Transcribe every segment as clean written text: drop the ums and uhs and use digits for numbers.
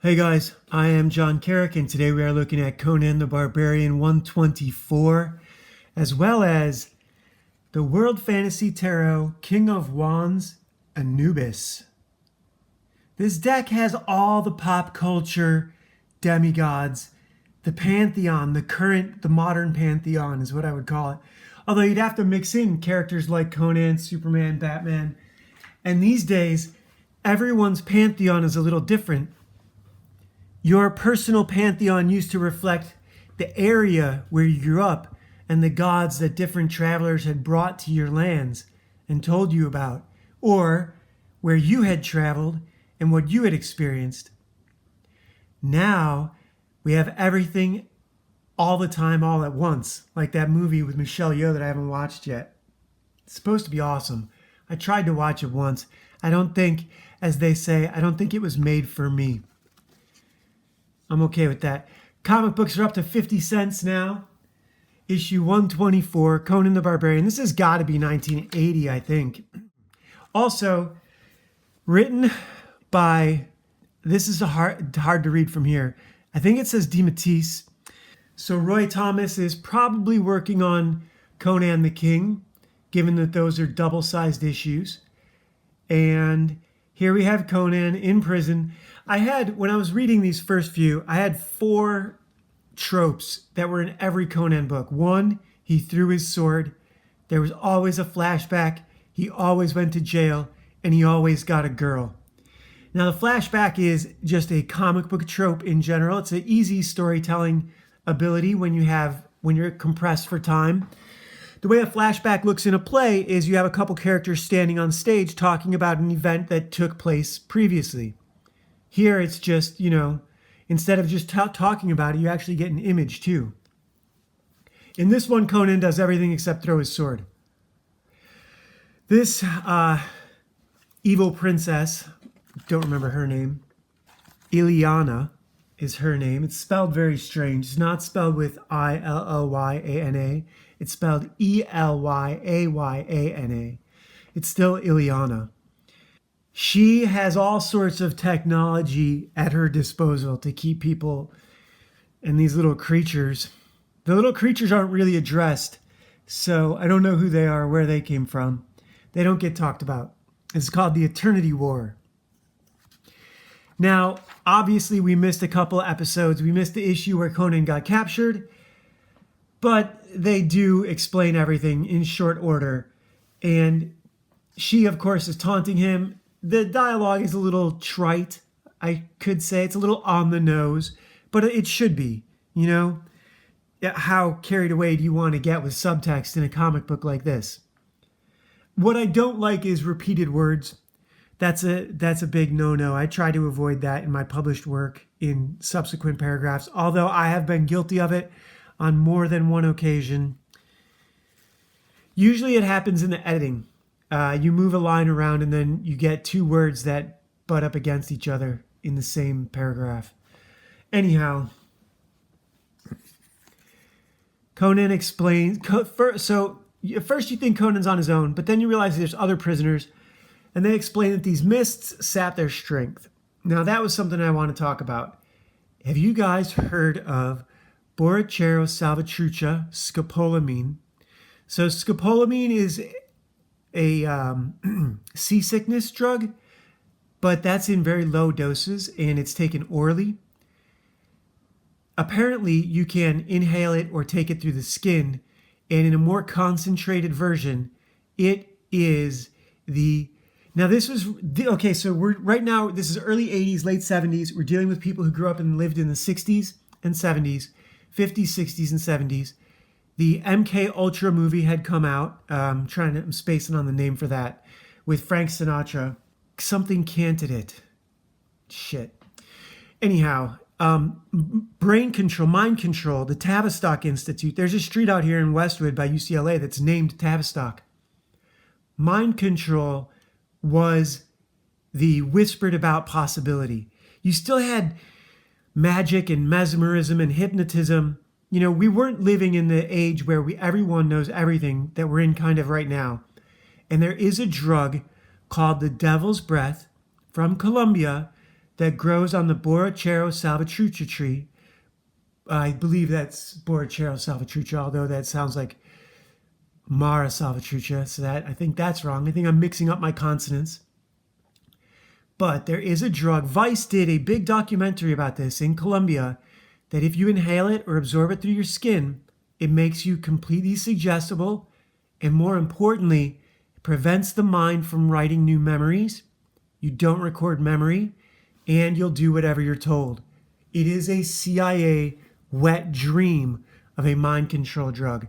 Hey guys, I am John Carrick, and today we are looking at Conan the Barbarian 124, as well as the World Fantasy Tarot King of Wands Anubis. This deck has all the pop culture demigods, the pantheon, the modern pantheon is what I would call it. Although you'd have to mix in characters like Conan, Superman, Batman, and these days, everyone's pantheon is a little different. Your personal pantheon used to reflect the area where you grew up and the gods that different travelers had brought to your lands and told you about, or where you had traveled and what you had experienced. Now we have everything all the time, all at once, like that movie with Michelle Yeoh that I haven't watched yet. It's supposed to be awesome. I tried to watch it once. I don't think, as they say, I don't think it was made for me. I'm okay with that. Comic books are up to 50 cents now. Issue 124, Conan the Barbarian. This has got to be 1980, I think. Also, written by, this is hard to read from here. I think it says DeMatteis. So Roy Thomas is probably working on Conan the King, given that those are double-sized issues. And here we have Conan in prison. When I was reading these first few, I had 4 tropes that were in every Conan book. 1, he threw his sword. There was always a flashback. He always went to jail, and he always got a girl. Now, the flashback is just a comic book trope in general. It's an easy storytelling ability when you're compressed for time. The way a flashback looks in a play is you have a couple characters standing on stage talking about an event that took place previously. Here it's just, instead of just talking about it, you actually get an image too. In this one, Conan does everything except throw his sword. This evil princess, don't remember her name, Ilyana is her name. It's spelled very strange. It's not spelled with Illyana. It's spelled Elyayana. It's still Ilyana. She has all sorts of technology at her disposal to keep people and these little creatures. The little creatures aren't really addressed, so I don't know who they are, where they came from. They don't get talked about. It's called the Eternity War. Now, obviously, we missed a couple of episodes. We missed the issue where Conan got captured, but they do explain everything in short order. And she, of course, is taunting him. The dialogue is a little trite, I could say. It's a little on the nose, but it should be, How carried away do you want to get with subtext in a comic book like this? What I don't like is repeated words. That's a big no-no. I try to avoid that in my published work in subsequent paragraphs, although I have been guilty of it on more than one occasion. Usually it happens in the editing. You move a line around and then you get 2 words that butt up against each other in the same paragraph. Anyhow, Conan explains. So at first you think Conan's on his own, but then you realize there's other prisoners, and they explain that these mists sap their strength. Now that was something I want to talk about. Have you guys heard of Borrachero salvatrucha scopolamine? So scopolamine is a seasickness drug, but that's in very low doses and it's taken orally. Apparently, you can inhale it or take it through the skin, and in a more concentrated version, it is Now this was okay. So this is early 80s, late 70s. We're dealing with people who grew up and lived in the 60s and 70s, 50s, 60s, and 70s. The MK Ultra movie had come out. I'm spacing on the name for that, with Frank Sinatra. Something candidate. Shit. Anyhow, brain control, mind control, the Tavistock Institute. There's a street out here in Westwood by UCLA that's named Tavistock. Mind control was the whispered about possibility. You still had magic and mesmerism and hypnotism. We weren't living in the age where everyone knows everything that we're in kind of right now. And there is a drug called the Devil's Breath from Colombia that grows on the Borrachero salvatrucha tree. I believe that's Borrachero salvatrucha, although that sounds like Mara salvatrucha, so that I think that's wrong. I think I'm mixing up my consonants. But there is a drug. Vice did a big documentary about this in Colombia, that if you inhale it or absorb it through your skin, it makes you completely suggestible, and more importantly, it prevents the mind from writing new memories. You don't record memory, and you'll do whatever you're told. It is a CIA wet dream of a mind control drug.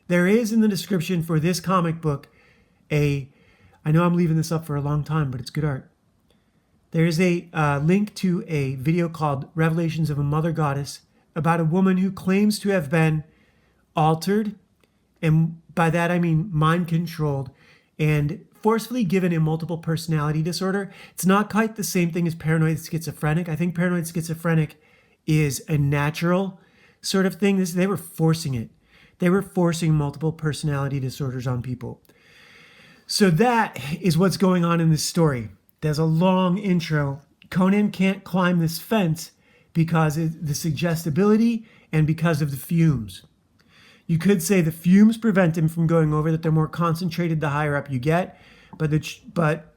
There is in the description for this comic book I know I'm leaving this up for a long time, but it's good art. There is a link to a video called Revelations of a Mother Goddess about a woman who claims to have been altered, and by that I mean mind controlled, and forcefully given a multiple personality disorder. It's not quite the same thing as paranoid schizophrenic. I think paranoid schizophrenic is a natural sort of thing. They were forcing it. They were forcing multiple personality disorders on people. So that is what's going on in this story. There's a long intro. Conan can't climb this fence because of the suggestibility and because of the fumes. You could say the fumes prevent him from going over, that they're more concentrated the higher up you get, but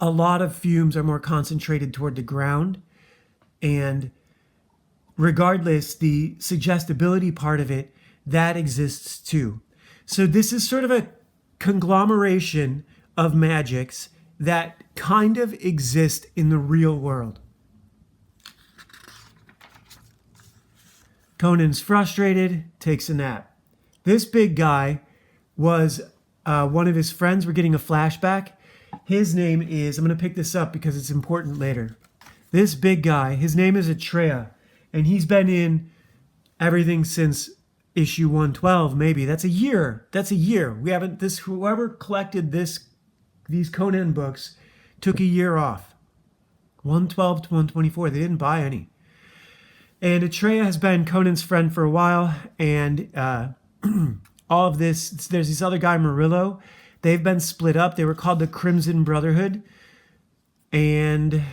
a lot of fumes are more concentrated toward the ground. And regardless, the suggestibility part of it, that exists too. So this is sort of a conglomeration of magics that kind of exist in the real world. Conan's frustrated, takes a nap. This big guy was one of his friends. We're getting a flashback. His name is, I'm going to pick this up because it's important later. This big guy, his name is Atreya, and he's been in everything since issue 112, maybe. That's a year. We haven't, whoever collected these Conan books took a year off. 112 to 124. They didn't buy any. And Atreya has been Conan's friend for a while, and all of this, there's this other guy, Murillo. They've been split up. They were called the Crimson Brotherhood. And,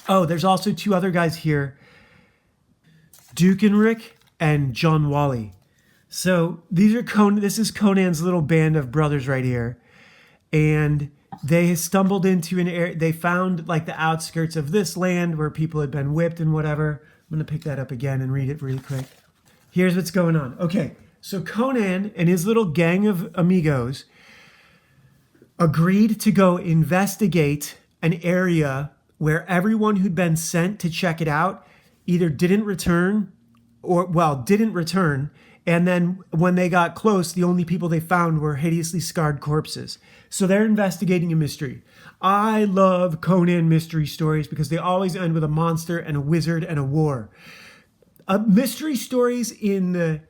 there's also two other guys here, Dukenrick and John Wally. So this is Conan's little band of brothers right here. And they stumbled into an area, they found like the outskirts of this land where people had been whipped and whatever. I'm going to pick that up again and read it really quick. Here's what's going on. Okay, so Conan and his little gang of amigos agreed to go investigate an area where everyone who'd been sent to check it out either didn't return, and then when they got close, the only people they found were hideously scarred corpses. So they're investigating a mystery. I love Conan mystery stories because they always end with a monster and a wizard and a war. Mystery stories in the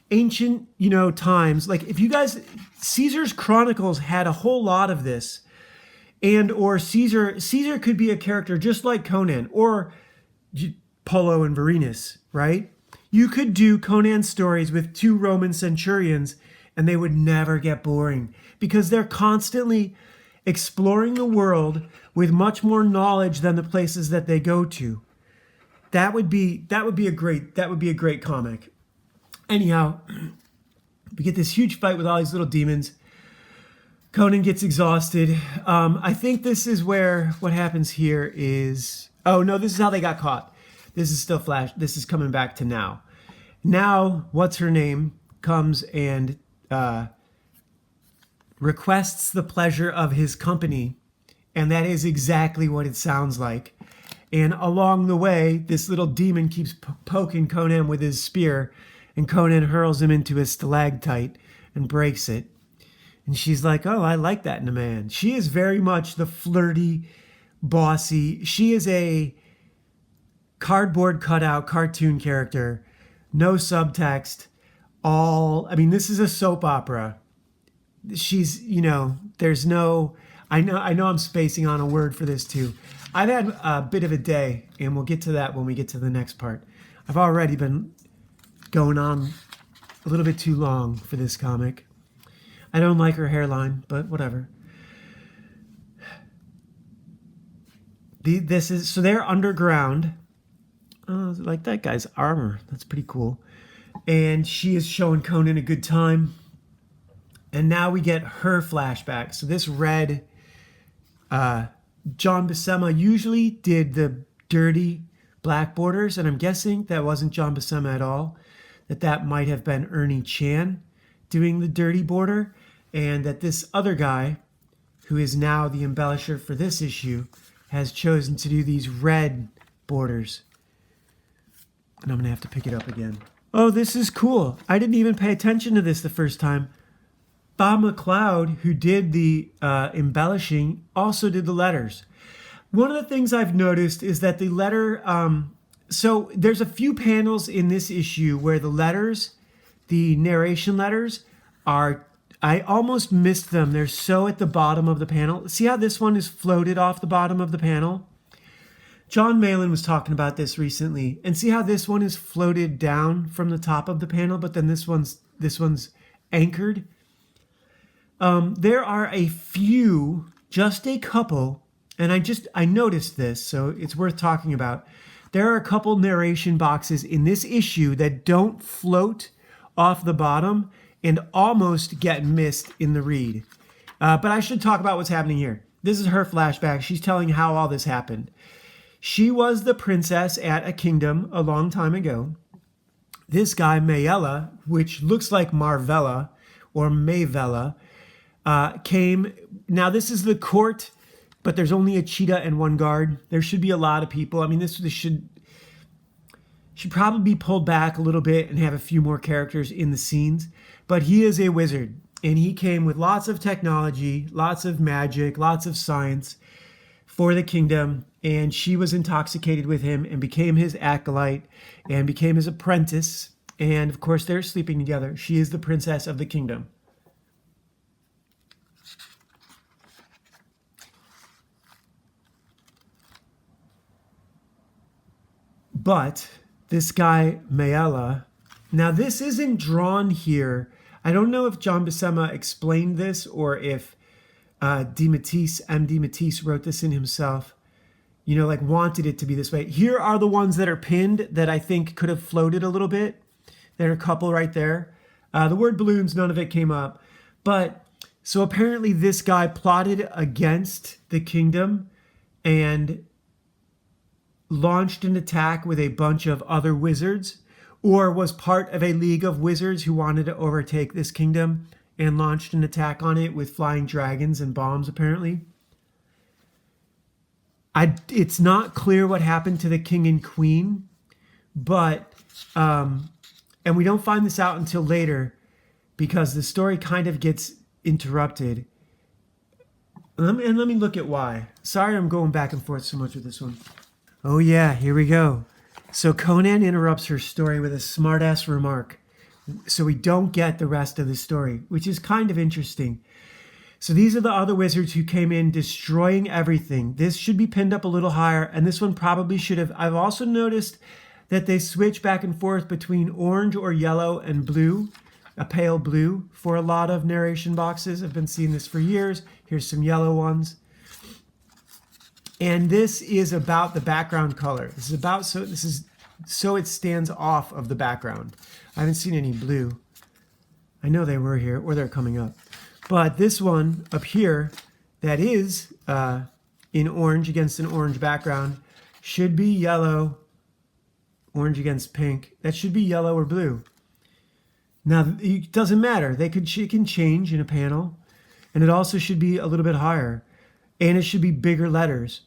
ancient, times, like if you guys, Caesar's Chronicles had a whole lot of this, or Caesar could be a character just like Conan, or Pullo and Varenus, right? You could do Conan stories with two Roman centurions and they would never get boring because they're constantly exploring the world with much more knowledge than the places that they go to. That would be a great comic. Anyhow, we get this huge fight with all these little demons. Conan gets exhausted. I think this is where what happens here is, this is how they got caught. This is still Flash. This is coming back to now. Now, what's her name comes and requests the pleasure of his company, and that is exactly what it sounds like. And along the way, this little demon keeps poking Conan with his spear, and Conan hurls him into a stalactite and breaks it. And she's like, oh, I like that in a man. She is very much the flirty, bossy. She is a cardboard cutout cartoon character, no subtext, this is a soap opera. She's, there's no, I know I'm spacing on a word for this too. I've had a bit of a day, and we'll get to that when we get to the next part. I've already been going on a little bit too long for this comic. I don't like her hairline, but whatever. So they're underground. Oh, like that guy's armor. That's pretty cool. And she is showing Conan a good time. And now we get her flashback. So this red, John Buscema usually did the dirty black borders, and I'm guessing that wasn't John Buscema at all. That might have been Ernie Chan doing the dirty border, and that this other guy, who is now the embellisher for this issue, has chosen to do these red borders. And I'm gonna have to pick it up again. Oh, this is cool. I didn't even pay attention to this the first time. Bob McCloud, who did the embellishing, also did the letters. One of the things I've noticed is that the letter, so there's a few panels in this issue where the letters, the narration letters, I almost missed them. They're so at the bottom of the panel. See how this one is floated off the bottom of the panel? John Malin was talking about this recently. And see how this one is floated down from the top of the panel, but then this one's anchored? There are a few, just a couple, and I noticed this, so it's worth talking about. There are a couple narration boxes in this issue that don't float off the bottom and almost get missed in the read. But I should talk about what's happening here. This is her flashback. She's telling how all this happened. She was the princess at a kingdom a long time ago. This guy, Mayella, which looks like Marvella or Mayvella, came. Now, this is the court, but there's only a cheetah and one guard. There should be a lot of people. I mean, this should probably be pulled back a little bit and have a few more characters in the scenes. But he is a wizard, and he came with lots of technology, lots of magic, lots of science for the kingdom. And she was intoxicated with him and became his acolyte and became his apprentice. And of course, they're sleeping together. She is the princess of the kingdom. But this guy, Mayella, now this isn't drawn here. I don't know if John Buscema explained this or if M. D. Matisse wrote this in himself, like wanted it to be this way. Here are the ones that are pinned that I think could have floated a little bit. There are a couple right there. The word balloons, none of it came up. But so apparently this guy plotted against the kingdom and launched an attack with a bunch of other wizards, or was part of a league of wizards who wanted to overtake this kingdom and launched an attack on it with flying dragons and bombs, apparently. It's not clear what happened to the king and queen, but, and we don't find this out until later because the story kind of gets interrupted. And let me look at why. Sorry I'm going back and forth so much with this one. Oh yeah, here we go. So Conan interrupts her story with a smartass remark. So we don't get the rest of the story, which is kind of interesting. So these are the other wizards who came in destroying everything. This should be pinned up a little higher, and this one probably should have. I've also noticed that they switch back and forth between orange or yellow and blue, a pale blue, for a lot of narration boxes. I've been seeing this for years. Here's some yellow ones. And this is about the background color. This is so it stands off of the background. I haven't seen any blue. I know they were here, or they're coming up. But this one up here that is in orange against an orange background should be yellow, orange against pink. That should be yellow or blue. Now, it doesn't matter. It can change in a panel. And it also should be a little bit higher. And it should be bigger letters.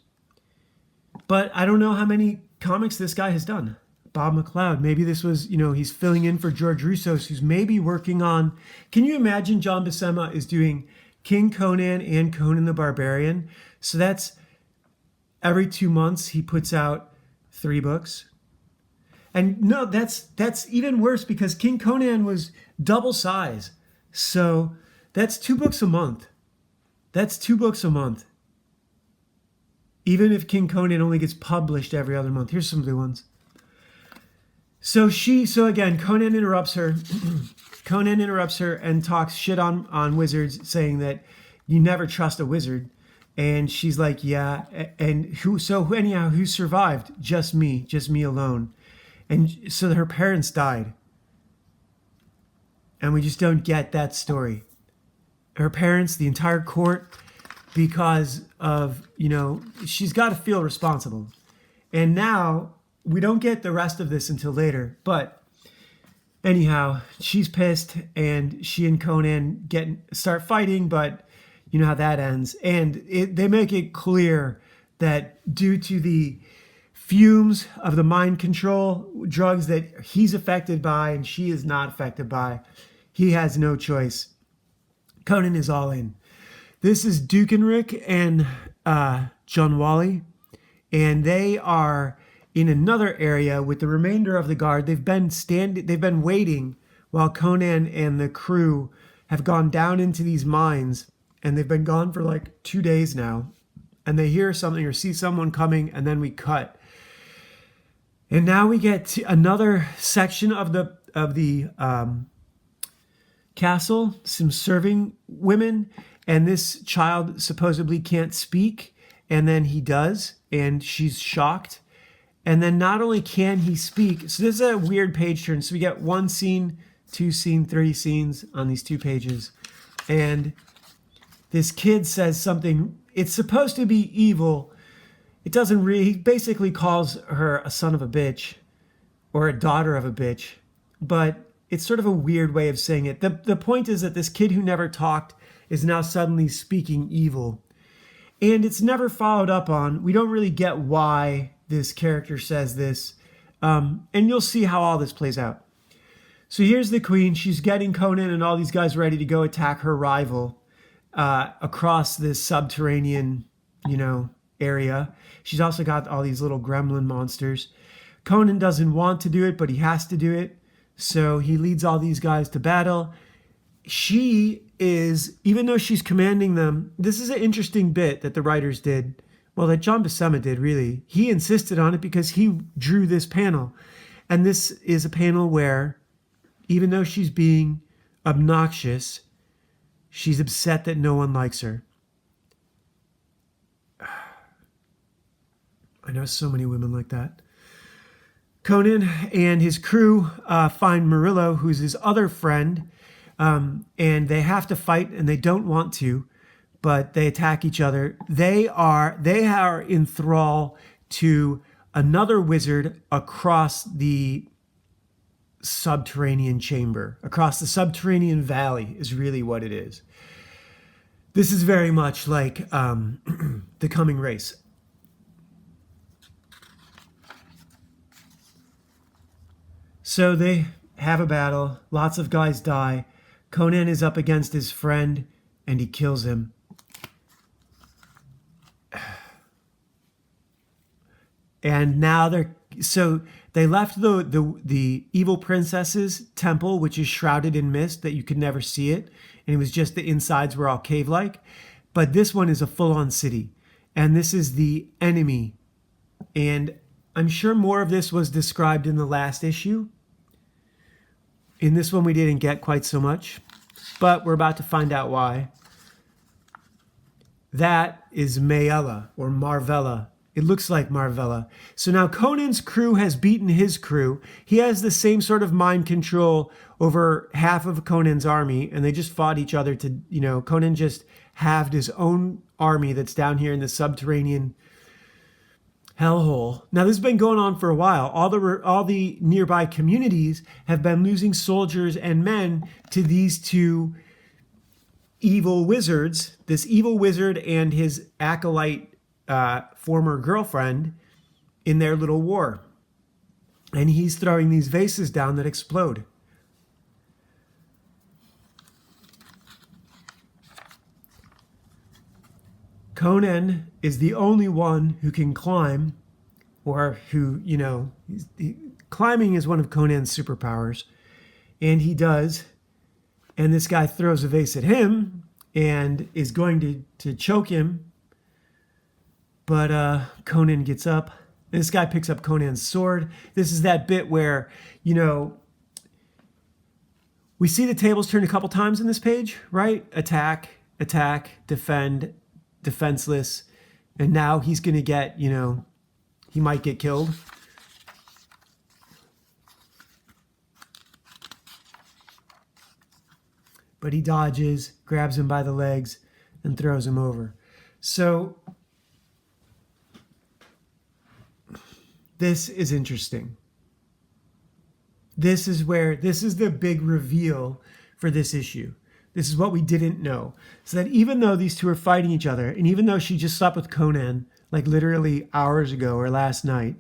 But I don't know how many comics this guy has done. Bob McCloud. Maybe this was, he's filling in for George Roussos, who's maybe working on... Can you imagine John Buscema is doing King Conan and Conan the Barbarian? So that's every 2 months he puts out 3 books. And no, that's even worse because King Conan was double size. So that's 2 books a month. That's 2 books a month. Even if King Conan only gets published every other month. Here's some blue ones. So again, Conan interrupts her. Conan interrupts her and talks shit on wizards, saying that you never trust a wizard. And she's like, yeah. And anyhow, who survived? Just me alone. And so her parents died. And we just don't get that story. Her parents, the entire court, because of, she's got to feel responsible. And now we don't get the rest of this until later. But anyhow, she's pissed and she and Conan start fighting, but you know how that ends. And they make it clear that due to the fumes of the mind control drugs that he's affected by and she is not affected by, he has no choice. Conan is all in. This is Dukenrick and John Wally, and they are in another area with the remainder of the guard. They've been waiting while Conan and the crew have gone down into these mines, and they've been gone for like 2 days now. And they hear something or see someone coming, and then we cut. And now we get to another section of the castle, some serving women, and this child supposedly can't speak, and then he does, and she's shocked. And then not only can he speak, so this is a weird page turn. So we get 1 scene, 2 scene, 30 scenes on these 2 pages. And this kid says something, it's supposed to be evil. It doesn't really, he basically calls her a son of a bitch or a daughter of a bitch, but it's sort of a weird way of saying it. The point is that this kid who never talked is now suddenly speaking evil. And it's never followed up on. We don't really get why this character says this. And you'll see how all this plays out. So here's the queen. She's getting Conan and all these guys ready to go attack her rival across this subterranean, area. She's also got all these little gremlin monsters. Conan doesn't want to do it, but he has to do it. So he leads all these guys to battle. She is, even though she's commanding them, this is an interesting bit that the writers did. Well, that John Buscema did, really. He insisted on it because he drew this panel. And this is a panel where, even though she's being obnoxious, she's upset that no one likes her. I know so many women like that. Conan and his crew find Murillo, who's his other friend, and they have to fight, and they don't want to, but they attack each other. They are in thrall to another wizard across the subterranean chamber, across the subterranean valley is really what it is. This is very much like The Coming Race. So they have a battle. Lots of guys die. Conan is up against his friend, and he kills him. And now they left the evil princess's temple, which is shrouded in mist that you could never see it, and it was just the insides were all cave-like. But this one is a full-on city, and this is the enemy. And I'm sure more of this was described in the last issue. In this one, we didn't get quite so much, but we're about to find out why. That is Mayella, or Marvella. It looks like Marvella. So now Conan's crew has beaten his crew. He has the same sort of mind control over half of Conan's army, and they just fought each other to, Conan just halved his own army that's down here in the subterranean hellhole. Now, this has been going on for a while. All the nearby communities have been losing soldiers and men to these 2 evil wizards, this evil wizard and his acolyte former girlfriend in their little war. And he's throwing these vases down that explode. Conan is the only one who can climb, or who, climbing is one of Conan's superpowers. And he does. And this guy throws a vase at him and is going to choke him. But Conan gets up. This guy picks up Conan's sword. This is that bit where, we see the tables turn a couple times in this page, right? Attack, defend, defenseless, and now he's going to get, he might get killed. But he dodges, grabs him by the legs, and throws him over. So this is interesting. This is the big reveal for this issue. This is what we didn't know. So that even though these two are fighting each other, and even though she just slept with Conan, like literally hours ago or last night,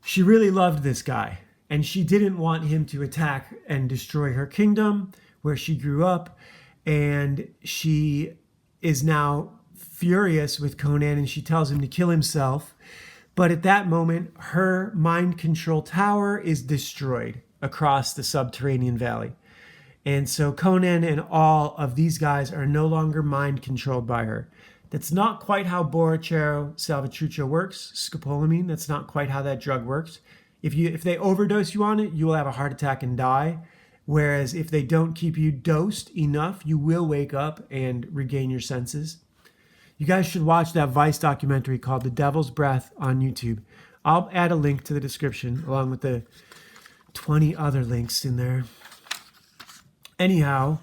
she really loved this guy. And she didn't want him to attack and destroy her kingdom where she grew up. And she is now furious with Conan, and she tells him to kill himself. But at that moment, her mind control tower is destroyed across the subterranean valley. And so Conan and all of these guys are no longer mind controlled by her. That's not quite how Borrachero Salvatrucha works, scopolamine. That's not quite how that drug works. If they overdose you on it, you will have a heart attack and die. Whereas if they don't keep you dosed enough, you will wake up and regain your senses. You guys should watch that Vice documentary called The Devil's Breath on YouTube. I'll add a link to the description along with the 20 other links in there. Anyhow,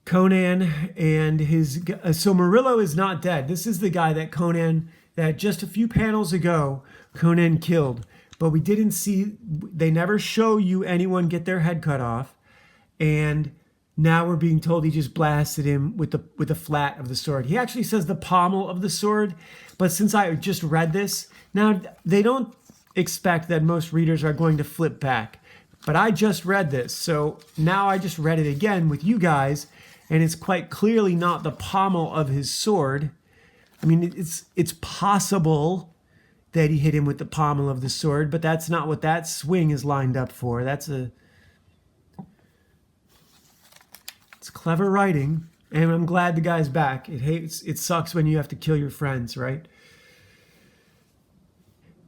Conan and so Murillo is not dead. This is the guy that just a few panels ago, Conan killed. But we didn't see, they never show you anyone get their head cut off. And now we're being told he just blasted him with the flat of the sword. He actually says the pommel of the sword. But since I just read this, now they don't expect that most readers are going to flip back. But I just read this. So now I just read it again with you guys. And it's quite clearly not the pommel of his sword. I mean, it's possible that he hit him with the pommel of the sword, but that's not what that swing is lined up for. It's clever writing, and I'm glad the guy's back. It sucks when you have to kill your friends, right?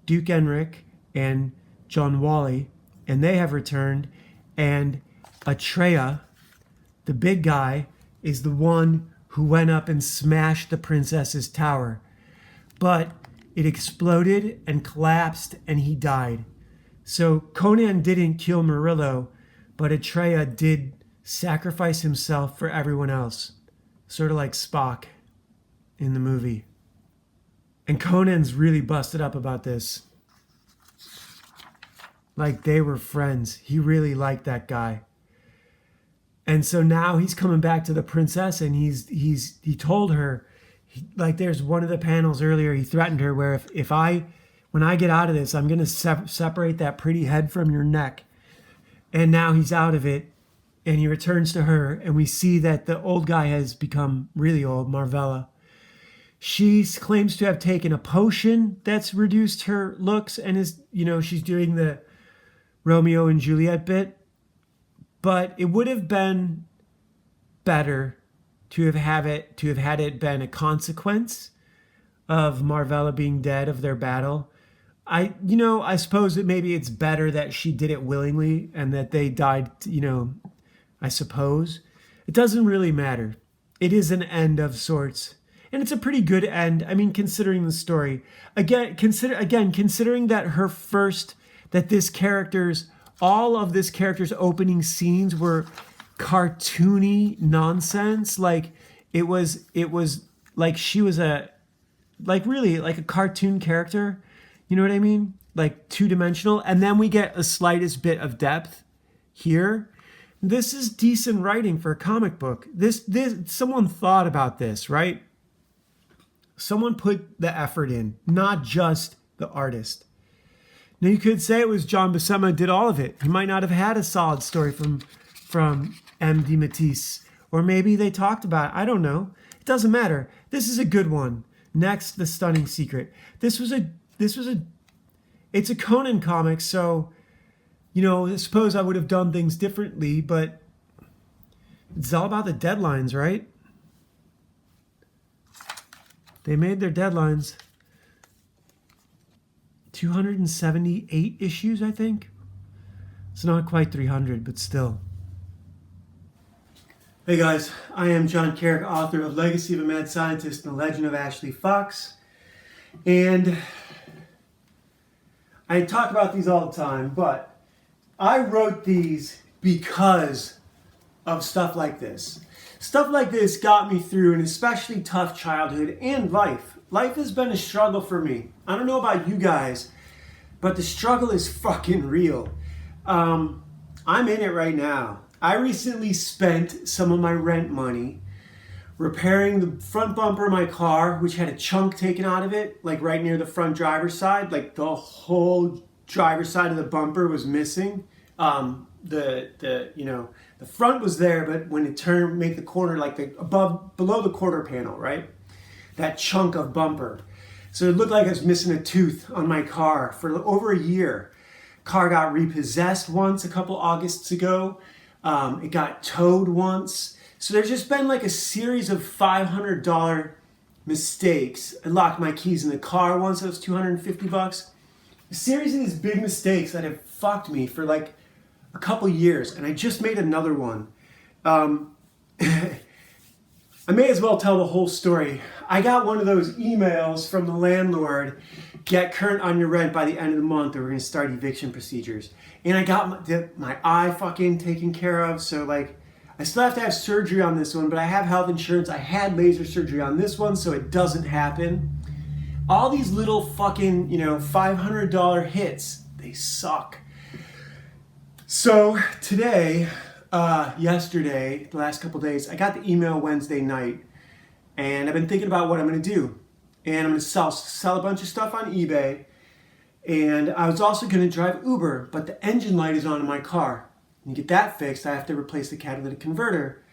Duke Enric and John Wally, and they have returned, and Atreya, the big guy, is the one who went up and smashed the princess's tower. But it exploded and collapsed, and he died. So Conan didn't kill Murillo, but Atreya did sacrifice himself for everyone else. Sort of like Spock in the movie. And Conan's really busted up about this. Like they were friends. He really liked that guy. And so now he's coming back to the princess, and he told her, like there's one of the panels earlier, he threatened her where when I get out of this, I'm going to separate that pretty head from your neck. And now he's out of it, and he returns to her, and we see that the old guy has become really old, Marvella. She claims to have taken a potion that's reduced her looks, and is, she's doing the Romeo and Juliet bit. But it would have been better to have had it been a consequence of Marvella being dead of their battle. I suppose that maybe it's better that she did it willingly and that they died, I suppose. It doesn't really matter. It is an end of sorts. And it's a pretty good end. I mean, considering the story. Considering that all of this character's opening scenes were cartoony nonsense. Like it was like she was really like a cartoon character. You know what I mean? Like two-dimensional. And then we get a slightest bit of depth here. This is decent writing for a comic book. This someone thought about this, right? Someone put the effort in, not just the artist. Now you could say it was John Buscema did all of it. He might not have had a solid story from M. D. Matisse. Or maybe they talked about it. I don't know. It doesn't matter. This is a good one. Next, The Stunning Secret. It's a Conan comic, so, I suppose I would have done things differently, but it's all about the deadlines, right? They made their deadlines. 278 issues, I think. It's not quite 300, but still. Hey guys, I am John Carrick, author of Legacy of a Mad Scientist and the Legend of Ashley Fox. And I talk about these all the time, but I wrote these because of stuff like this. Stuff like this got me through an especially tough childhood and life. Life has been a struggle for me. I don't know about you guys, but the struggle is fucking real. I'm in it right now. I recently spent some of my rent money repairing the front bumper of my car, which had a chunk taken out of it, like right near the front driver's side. Like the whole driver's side of the bumper was missing. The front was there, but when it turned, make the corner, like below the quarter panel, right? That chunk of bumper. So it looked like I was missing a tooth on my car for over a year. Car got repossessed once a couple Augusts ago. It got towed once. So there's just been like a series of $500 mistakes. I locked my keys in the car once. That was $250. A series of these big mistakes that have fucked me for like a couple years. And I just made another one. I may as well tell the whole story. I got one of those emails from the landlord, get current on your rent by the end of the month or we're going to start eviction procedures. And I got my eye fucking taken care of. So like, I still have to have surgery on this one, but I have health insurance. I had laser surgery on this one, so it doesn't happen. All these little fucking, $500 hits, they suck. So today, yesterday, the last couple days, I got the email Wednesday night, and I've been thinking about what I'm going to do. And I'm going to sell a bunch of stuff on eBay, and I was also going to drive Uber, but the engine light is on in my car. And to get that fixed, I have to replace the catalytic converter,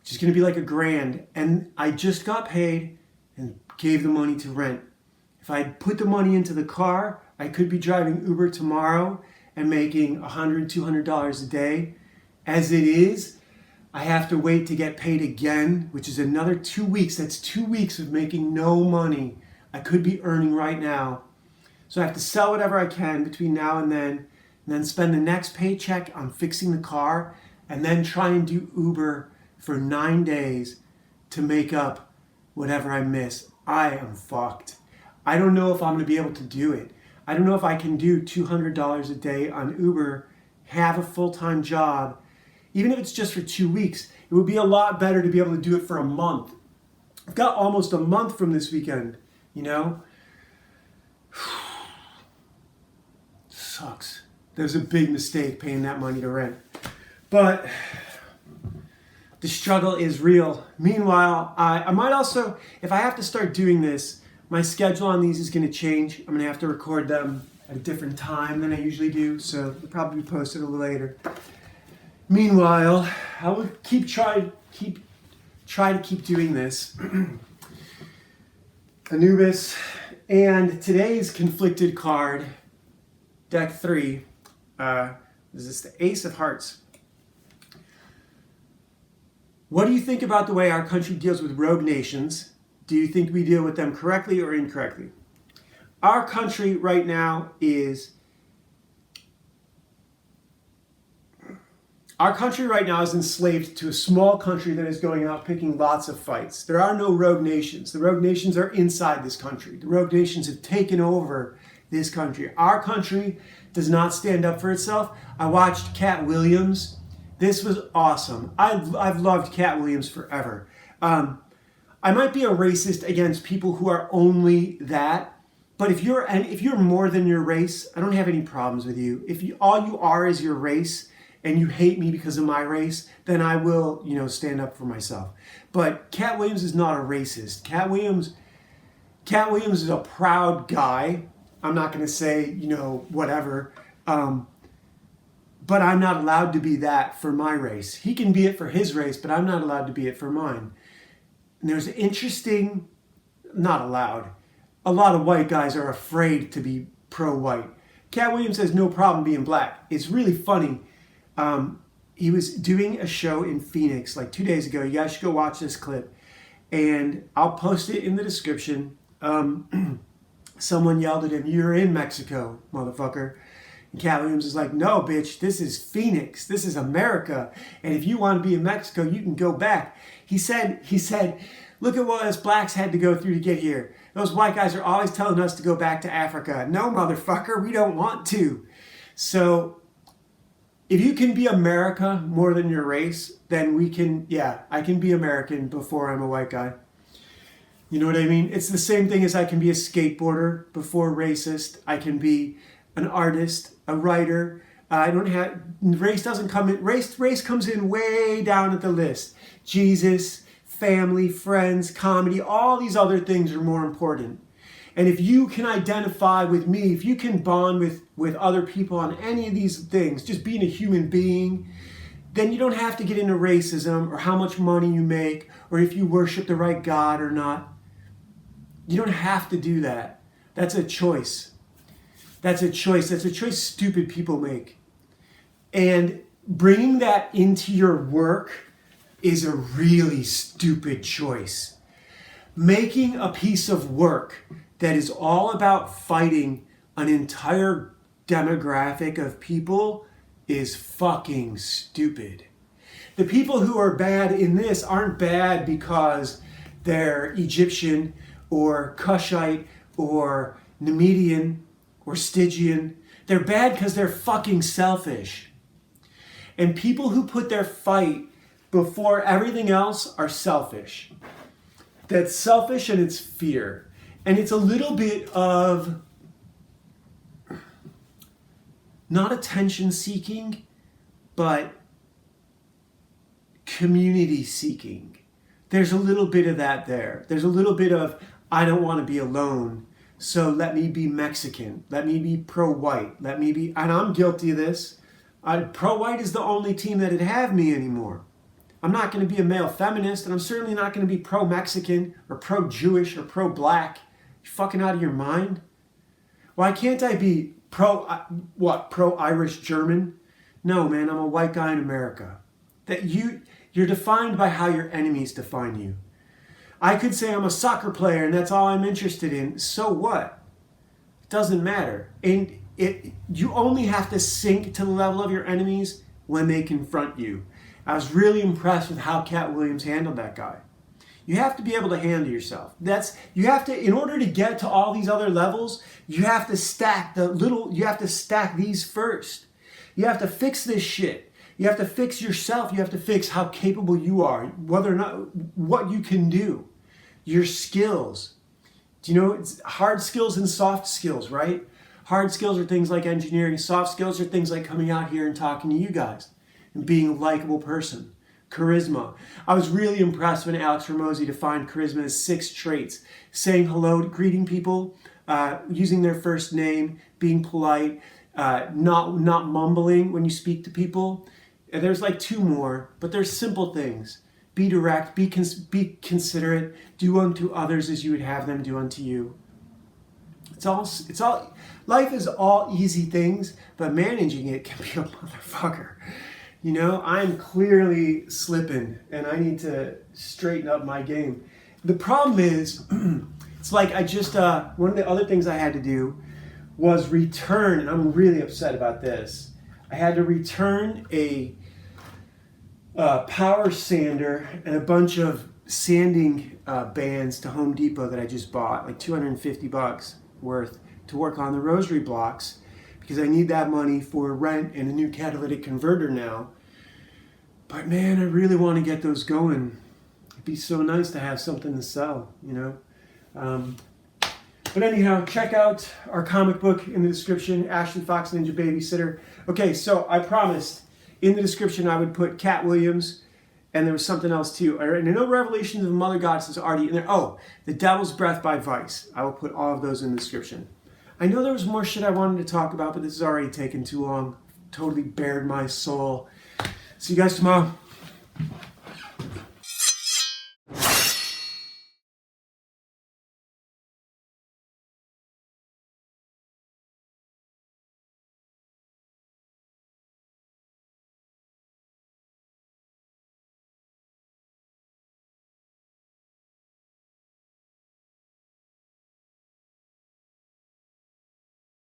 which is going to be like $1,000. And I just got paid and gave the money to rent. If I put the money into the car, I could be driving Uber tomorrow and making $100, $200 a day. As it is, I have to wait to get paid again, which is another 2 weeks. That's 2 weeks of making no money I could be earning right now. So I have to sell whatever I can between now and then spend the next paycheck on fixing the car, and then try and do Uber for 9 days to make up whatever I miss. I am fucked. I don't know if I'm going to be able to do it. I don't know if I can do $200 a day on Uber, have a full-time job, even if it's just for 2 weeks. It would be a lot better to be able to do it for a month. I've got almost a month from this weekend, Sucks. That was a big mistake paying that money to rent. But the struggle is real. Meanwhile, I might also, if I have to start doing this, my schedule on these is going to change. I'm going to have to record them at a different time than I usually do, so they'll probably be posted a little later. Meanwhile, I will try to keep doing this. Anubis, and today's conflicted card, deck 3, is this the Ace of Hearts. What do you think about the way our country deals with rogue nations? Do you think we deal with them correctly or incorrectly? Our country right now is enslaved to a small country that is going out picking lots of fights. There are no rogue nations. The rogue nations are inside this country. The rogue nations have taken over this country. Our country does not stand up for itself. I watched Katt Williams. This was awesome. I've loved Katt Williams forever. I might be a racist against people who are only that, but if you're more than your race, I don't have any problems with you. If all you are is your race and you hate me because of my race, then I will, stand up for myself. But Katt Williams is not a racist. Katt Williams is a proud guy. I'm not going to say, whatever. But I'm not allowed to be that for my race. He can be it for his race, but I'm not allowed to be it for mine. And there's not allowed. A lot of white guys are afraid to be pro-white. Katt Williams has no problem being black. It's really funny. He was doing a show in Phoenix like 2 days ago. You guys should go watch this clip. And I'll post it in the description. Someone yelled at him, "You're in Mexico, motherfucker." And Katt Williams is like, no, bitch, this is Phoenix. This is America. And if you want to be in Mexico, you can go back. He said, look at what us blacks had to go through to get here. Those white guys are always telling us to go back to Africa. No, motherfucker, we don't want to. So if you can be America more than your race, then we can, yeah, I can be American before I'm a white guy. You know what I mean? It's the same thing as I can be a skateboarder before racist. I can be an artist, a writer. I don't have, race doesn't come in, race comes in way down at the list. Jesus, family, friends, comedy, all these other things are more important. And if you can identify with me, if you can bond with other people on any of these things, just being a human being, then you don't have to get into racism or how much money you make or if you worship the right God or not. You don't have to do that. That's a choice. That's a choice. That's a choice stupid people make. And bringing that into your work is a really stupid choice. Making a piece of work that is all about fighting an entire demographic of people is fucking stupid. The people who are bad in this aren't bad because they're Egyptian or Cushite or Nemedian or Stygian. They're bad because they're fucking selfish. And people who put their fight before everything else are selfish. That's selfish and it's fear. And it's a little bit of not attention seeking, but community seeking. There's a little bit of that there. There's a little bit of, I don't want to be alone, so let me be Mexican. Let me be pro-white. Let me be, and I'm guilty of this. Pro-white is the only team that'd have me anymore. I'm not going to be a male feminist, and I'm certainly not going to be pro-Mexican or pro-Jewish or pro-black. You fucking out of your mind? Why can't I be pro-Irish German? No, man, I'm a white guy in America. That you're defined by how your enemies define you. I could say I'm a soccer player and that's all I'm interested in. So what? It doesn't matter. And you only have to sink to the level of your enemies when they confront you. I was really impressed with how Katt Williams handled that guy. You have to be able to handle yourself. In order to get to all these other levels, you have to stack these first. You have to fix this shit. You have to fix yourself. You have to fix how capable you are, whether or not, what you can do, your skills. Do you know, it's hard skills and soft skills, right? Hard skills are things like engineering. Soft skills are things like coming out here and talking to you guys and being a likable person. Charisma. I was really impressed when Alex Ramosi defined charisma as 6 traits. Saying hello, greeting people, using their first name, being polite, not mumbling when you speak to people. And there's like 2 more, but they're simple things. Be direct, be considerate, do unto others as you would have them do unto you. It's all, life is all easy things, but managing it can be a motherfucker. You know, I'm clearly slipping and I need to straighten up my game. The problem is, it's like I just, one of the other things I had to do was return, and I'm really upset about this. I had to return a power sander and a bunch of sanding bands to Home Depot that I just bought, like $250 worth, to work on the rosary blocks because I need that money for rent and a new catalytic converter now. But man, I really want to get those going. It'd be so nice to have something to sell, you know? But anyhow, check out our comic book in the description, Ashley Fox Ninja Babysitter. Okay, so I promised in the description I would put Katt Williams, and there was something else too. And I know Revelations of Mother Goddess is already in there. Oh, The Devil's Breath by Vice. I will put all of those in the description. I know there was more shit I wanted to talk about, but this has already taken too long. Totally bared my soul. See you guys tomorrow.